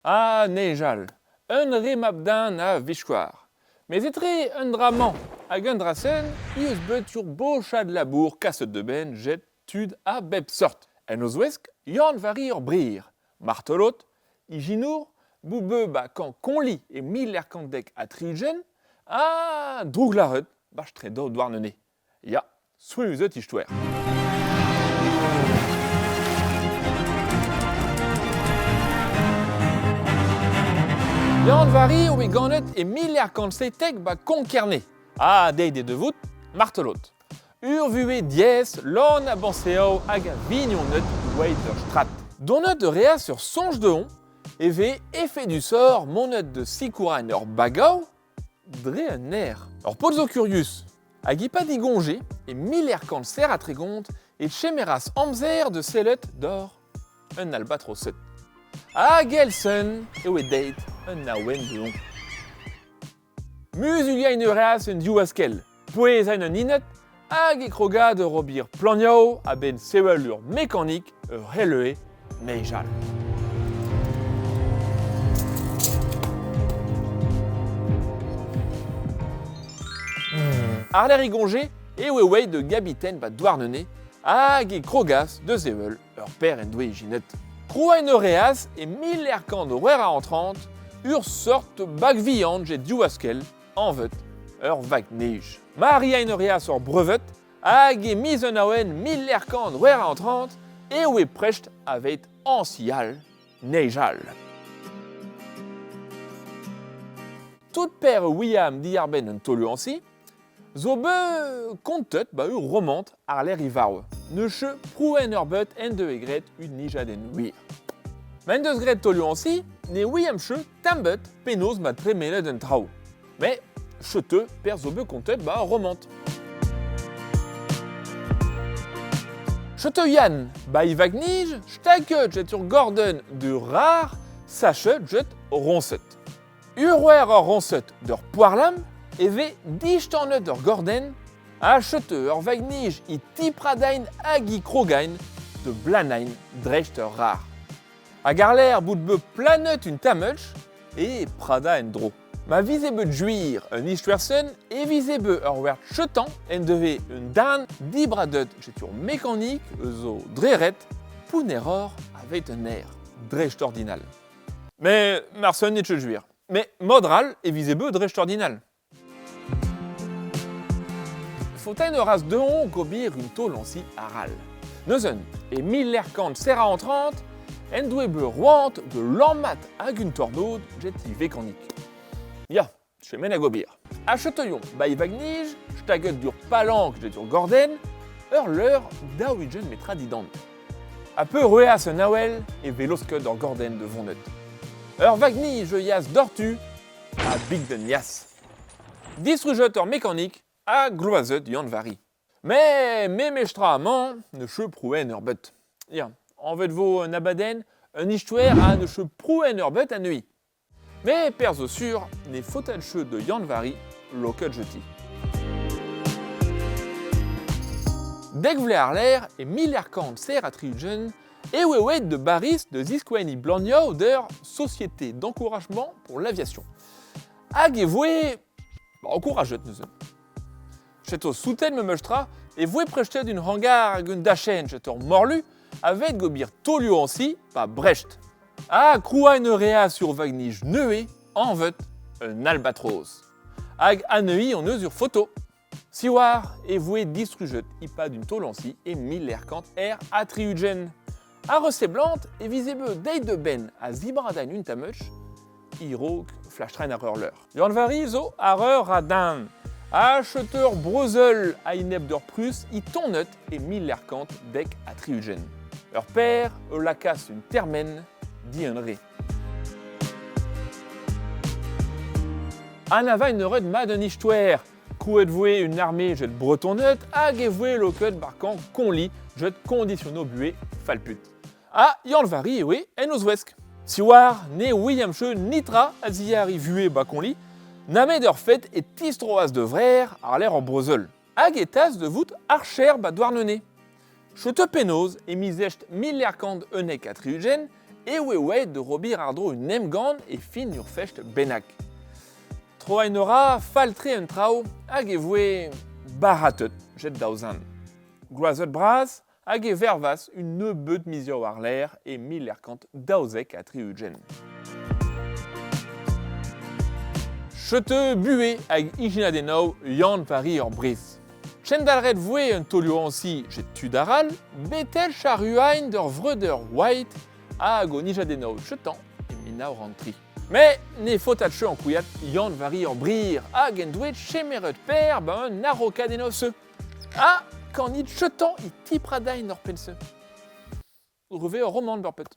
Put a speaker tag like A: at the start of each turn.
A: Ah, neijal, un remabdan a vichkoar. Mais etre un draman, hag un drasen, ius bet sur bochad labour kasset de ben jet tud a bep sort. En oz ouesk, yann vari ur brir. Martelot, iginour, boube ba kan konli e miller kandek a triugen, a drouglaret, bach tre do douarnene. Ya, souezet istouer. Yann vari oe ganet e miller kansetek ba konkerne. Ah, deide de vout, martelot. Ur vue diez, l'on a banseo hag a vignon neut oueit ur strat. Donnet de rea sur songe de on, eve effet du sort monet de sikouran ur bagao, dre un air. Ur pozo curius, hag ipa digonge e miller kanser a tregont et chemeras amzer de sellet d'or un albatroset. Hag elsen eo e deit un aouen de on. Musulia in reas un diouaskel, poezain un inet, hag e kroga de robir planiao a ben sewel ur mécanique ur helleue neijal. Ar l'air igonge e oe de gabiten ba douarnene hag e krogas de sewel ur père en doue ginet. Kroa en reas e miller kant ouer a entrant ur sort bag viand jet diouaskel en veut ur vag neige. Maria en reas ur brevet hag e mis un aouen miller kant ouer a entrant e oe precht avet ansial neijal. Tout père William di arben un tolu ansi, zo be kontet ba ur romant ar l'air ivarwe. Neuche prouen ur bet en de egret un nijaden wir. Men deus gret tolu ansi, ne William che tambet penaos ma tremelet un trao. Mais chete per zo be kontet ba romant. Chete Yann ba i vagnij, staket jet ur gordon de rar, sachet jet ronset. Urwer ur ronset d'ur poarlam, eve dichtanet ur gorden, a chete ur vagnij i tipradain hag i krogain de blanain drecht ur rar. Hag ar l'air bout be planet un tamelch e prada en dro. Ma vizebe juir un istwersen e vizebe ur wert chetan en deve un dan dibradet jet ur mécanique zo dreret poun error avet un air drecht ordinal. Mais marson net juir. Mais modral e vizebe drecht ordinal. Fontaine ras de on gobir un tol ansi aral. Neuzen e miller kant serra entrant en doue be roant de l'emmat hag un tornod jet i vécanique. Ya, chemen a gobir. A cheteuion ba i vagnij, staget dur palank jet ur gorden, ur leur daouigen metra didant. A peu reas un aouel e velosket ur gorden de vonnet. Ur vagnij yas dortu a big den yas. Distrujet ur mécanique a gloazet yann vari. Mais memestra amant ne che prouen ur bet. Ya, en vet vo un abaden, un istouer a ne che prouen ur bet a neui. Mais per zo sur, ne fotal che de yann vari loket jeti. Dek vle ar l'air e miller kant ser a triugen e oe de baris de ziskoueni blanio d'ur Société d'encouragement pour l'aviation. Hag e voe encouraget neuze. Cheto souten me meustra e voe prechtet un hangar hag un dachen jet ur morlu avet gobir tolio ansi pa brecht. A kroa en rea sur vagnij neue en veut un albatros. Hag aneui en eus ur photo. Siwar e voe distrujet ipa d'un tol ansi e miller kant er a triugen. A reseblant e vizebe deit de ben a zibradain un tamuch, i rog flashtrein ar ur leur. Yann vari zo ar ur a dan. A cheteur brozel a ineb d'ur prus i tonnet e miller kant dek a triugen. Ur père lakas un termen di un re. An ava un red mad un istouer, kouet voe un armée jet bretonnet hag e voe loket barkan konli jet conditionno bue falput. Ah, yann vari ewe en oz ouesk. Siwar ne William che nitra a ziari vue ba konli, namet ur fet et tistroaz de vrer ar l'air en brezel. Hag etaz de vout archer ba douarnene. Chete penoz e mizecht miller kant eunek a triugen wewe de robir ardro un emgant e fin ur fecht bennak. Troainora faltre un trao hag e voe baratet jet daouzan. Groazet braz hag e vervas un nebeut mizio war l'air e milerkant daouzek a triugen. Chete bue hag iginadenov yann pari ur briz. Chendalret voe un tolio ansi jet tudaral, betel charuain d'ur vreuder white hag o nijadenov chetan e mina ur antri. Mais ne fotat che an kouiat yann vari ur brir hag en douet chemeret per un narokadenov se. Ah, quand nid chetan i tipradain ur pense. Reve ur roman ur pet.